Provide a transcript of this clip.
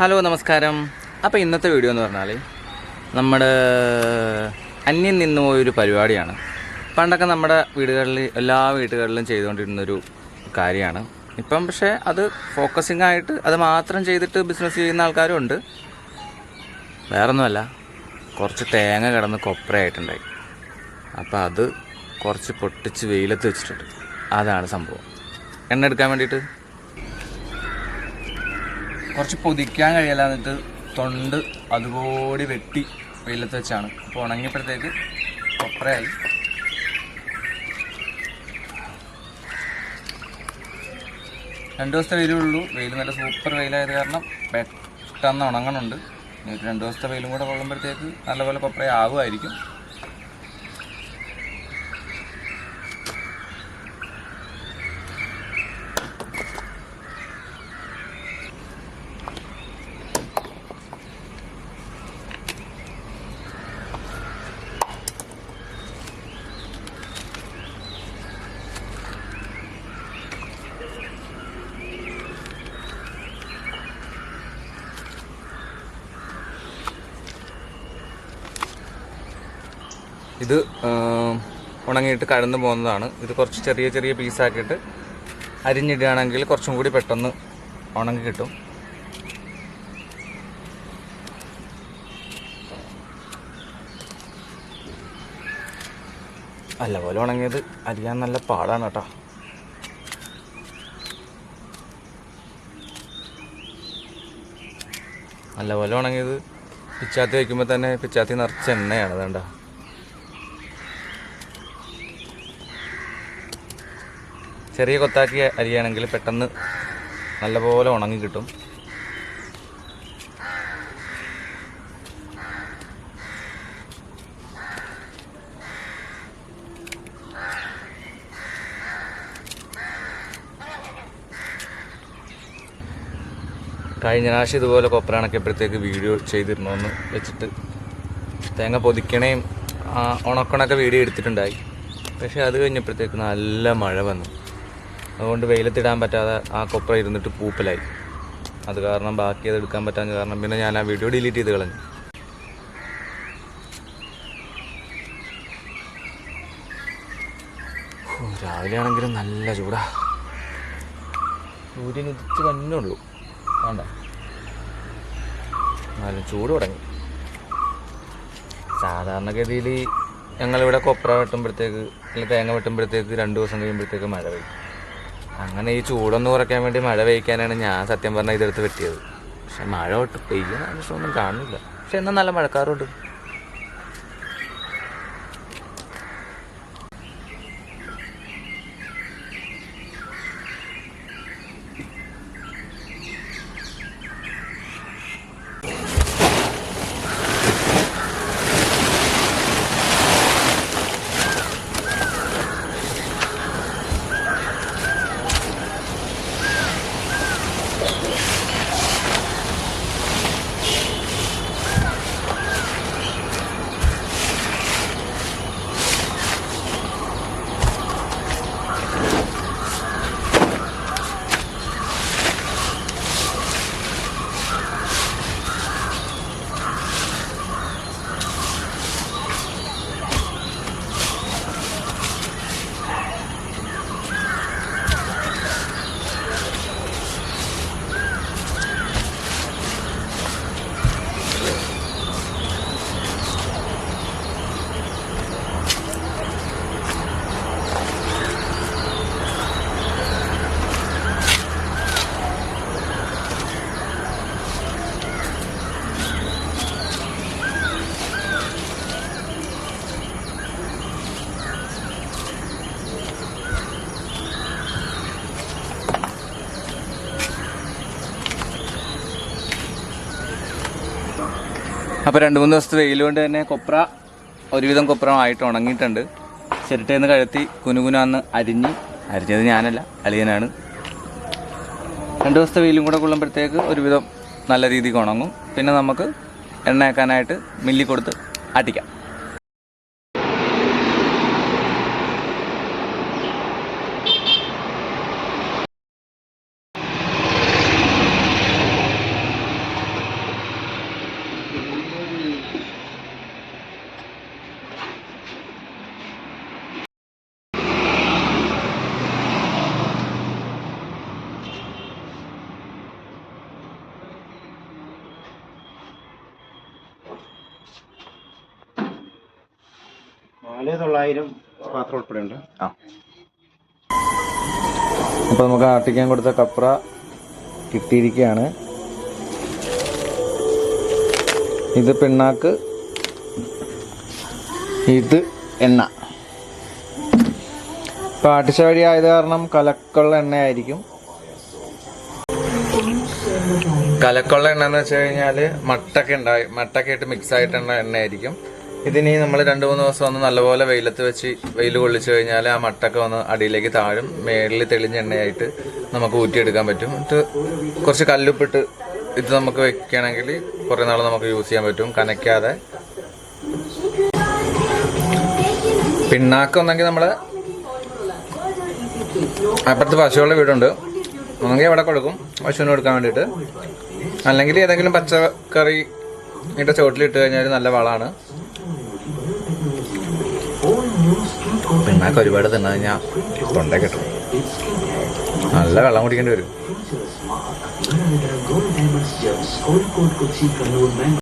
Hello നമസ്കാരം. അപ്പോൾ ഇന്നത്തെ വീഡിയോ എന്ന് പറഞ്ഞാൽ നമ്മുടെ അന്യം നിന്ന് പോയൊരു പരിപാടിയാണ്. പണ്ടൊക്കെ നമ്മുടെ വീടുകളിൽ എല്ലാ വീട്ടുകളിലും ചെയ്തുകൊണ്ടിരുന്നൊരു കാര്യമാണ്. ഇപ്പം പക്ഷേ അത് ഫോക്കസിങ് ആയിട്ട് അത് മാത്രം ചെയ്തിട്ട് ബിസിനസ് ചെയ്യുന്ന ആൾക്കാരും ഉണ്ട്. വേറൊന്നുമല്ല, കുറച്ച് തേങ്ങ കിടന്ന് കൊപ്രയായിട്ടുണ്ടായി. അപ്പോൾ അത് കുറച്ച് പൊട്ടിച്ച് വെയിലത്ത് വെച്ചിട്ടുണ്ട്. അതാണ് സംഭവം. എണ്ണ എടുക്കാൻ വേണ്ടിയിട്ട് കുറച്ച് പൊതിക്കാൻ കഴിയില്ലാന്നിട്ട് തൊണ്ട് അതുകൂടി വെട്ടി വെയിലത്ത് വെച്ചാണ്. അപ്പോൾ ഉണങ്ങിയപ്പോഴത്തേക്ക് കൊപ്രയായി. രണ്ട് ദിവസത്തെ വെയിലുള്ളൂ. വെയിൽ നല്ല സൂപ്പർ വെയിലായത് കാരണം പെട്ടെന്ന് ഉണങ്ങണുണ്ട്. ഇനി 2 ദിവസത്തെ വെയിലും കൂടെ കൊള്ളുമ്പോഴത്തേക്ക് നല്ലപോലെ കൊപ്ര ആവുമായിരിക്കും. ഇത് ഉണങ്ങിയിട്ട് കടന്നു പോകുന്നതാണ്. ഇത് കുറച്ച് ചെറിയ ചെറിയ പീസാക്കിയിട്ട് അരിഞ്ഞിടുകയാണെങ്കിൽ കുറച്ചും കൂടി പെട്ടെന്ന് ഉണങ്ങി കിട്ടും. നല്ലപോലെ ഉണങ്ങിയത് അരിയാൻ നല്ല പാടാണ് കേട്ടോ. നല്ലപോലെ ഉണങ്ങിയത് പിച്ചാത്തി വയ്ക്കുമ്പോൾ തന്നെ പിച്ചാത്തി നിറച്ച് എണ്ണയാണ്. വേണ്ട, ചെറിയ കൊത്താക്കി അരിയാണെങ്കിൽ പെട്ടെന്ന് നല്ലപോലെ ഉണങ്ങി കിട്ടും. കഴിഞ്ഞ പ്രാവശ്യം ഇതുപോലെ കൊപ്ര ഉണക്കിയപ്പോഴത്തേക്ക് വീഡിയോ ചെയ്തിരുന്നോന്ന് വെച്ചിട്ട് തേങ്ങ പൊതിക്കണേയും ഉണക്കണൊക്കെ വീഡിയോ എടുത്തിട്ടുണ്ടായി. പക്ഷേ അത് കഴിഞ്ഞപ്പോഴത്തേക്ക് നല്ല മഴ വന്നു. അതുകൊണ്ട് വെയിലത്തിടാൻ പറ്റാതെ ആ കൊപ്ര ഇരുന്നിട്ട് പൂപ്പലായി. അത് കാരണം ബാക്കി അത് എടുക്കാൻ പറ്റാഞ്ഞ കാരണം പിന്നെ ഞാൻ ആ വീഡിയോ ഡിലീറ്റ് ചെയ്ത് കളഞ്ഞു. രാവിലെ ആണെങ്കിലും നല്ല ചൂടാ. സൂര്യൻ ഉദിച്ച് തന്നെ ഉള്ളൂ. വേണ്ട, എന്നാലും ചൂട് തുടങ്ങി. സാധാരണഗതിയിൽ ഞങ്ങളിവിടെ കൊപ്ര വെട്ടുമ്പോഴത്തേക്ക് അല്ലെങ്കിൽ തേങ്ങ വെട്ടുമ്പോഴത്തേക്ക് 2 ദിവസം കഴിയുമ്പോഴത്തേക്ക് മഴ പെയ്യും. അങ്ങനെ ഈ ചൂടൊന്ന് കുറയ്ക്കാൻ വേണ്ടി മഴ പെയ്ക്കാനാണ് ഞാൻ സത്യം പറഞ്ഞാൽ ഇതെടുത്ത് വെട്ടിയത്. പക്ഷെ മഴ ഒട്ട് പെയ്യുന്ന ആവശ്യമൊന്നും കാണുന്നില്ല. പക്ഷെ എന്നാൽ നല്ല മഴക്കാറുണ്ട്. അപ്പോൾ 2-3 ദിവസത്തെ വെയിൽ കൊണ്ട് തന്നെ കൊപ്ര ഒരുവിധം കൊപ്ര ആയിട്ട് ഉണങ്ങിയിട്ടുണ്ട്. ചിരട്ടേന്ന് കഴുത്തി കുനുകുനാന്ന് അരിഞ്ഞത് ഞാനല്ല, അളിയനാണ്. 2 ദിവസത്തെ വെയിലും കൂടെ കൊള്ളുമ്പോഴത്തേക്ക് ഒരുവിധം നല്ല രീതിക്ക് ഉണങ്ങും. പിന്നെ നമുക്ക് എണ്ണയാക്കാനായിട്ട് മില്ലി കൊടുത്ത് ആട്ടിക്കാം. 4900 പാത്രം ഉൾപ്പെടെയുണ്ട്. അപ്പോൾ നമുക്ക് ആട്ടിക്കാൻ കൊടുത്ത കപ്ര കിട്ടിയിരിക്കുകയാണ്. ഇത് പിണ്ണാക്ക്, ഇത് എണ്ണ. ഇപ്പോൾ ആട്ടിശാടി ആയത് കാരണം കലക്കുള്ള എണ്ണയായിരിക്കും. കലക്കുള്ള എണ്ണ എന്ന് വെച്ച് കഴിഞ്ഞാൽ മട്ടൊക്കെ ഇട്ട് മിക്സ് ആയിട്ടുള്ള എണ്ണയായിരിക്കും. ഇതിനി നമ്മൾ 2-3 ദിവസം ഒന്ന് നല്ലപോലെ വെയിലത്ത് വെച്ച് വെയിൽ കൊള്ളിച്ച് കഴിഞ്ഞാൽ ആ മട്ടൊക്കെ ഒന്ന് അടിയിലേക്ക് താഴും. മേളിൽ തെളിഞ്ഞ എണ്ണയായിട്ട് നമുക്ക് ഊറ്റിയെടുക്കാൻ പറ്റും. എന്നിട്ട് കുറച്ച് കല്ലുപ്പിട്ട് ഇത് നമുക്ക് വെക്കുകയാണെങ്കിൽ കുറേ നാൾ നമുക്ക് യൂസ് ചെയ്യാൻ പറ്റും കനയ്ക്കാതെ. പിണ്ണാക്കൊന്നെങ്കിൽ നമ്മൾ അപ്പുറത്ത് പശുവുള്ള വീടുണ്ട്, ഒന്നെങ്കിൽ അവിടെ കൊടുക്കും പശുവിന് കൊടുക്കാൻ വേണ്ടിയിട്ട്, അല്ലെങ്കിൽ ഏതെങ്കിലും പച്ചക്കറി ഇതിൻ്റെ ചുവട്ടിലിട്ട് കഴിഞ്ഞാൽ നല്ല വളമാണ്. പിണ്ണാക്ക് ഒരുപാട് തിന്നു കഴിഞ്ഞാൽ തൊണ്ട കിട്ടും, നല്ല വെള്ളം കുടിക്കേണ്ടി വരും.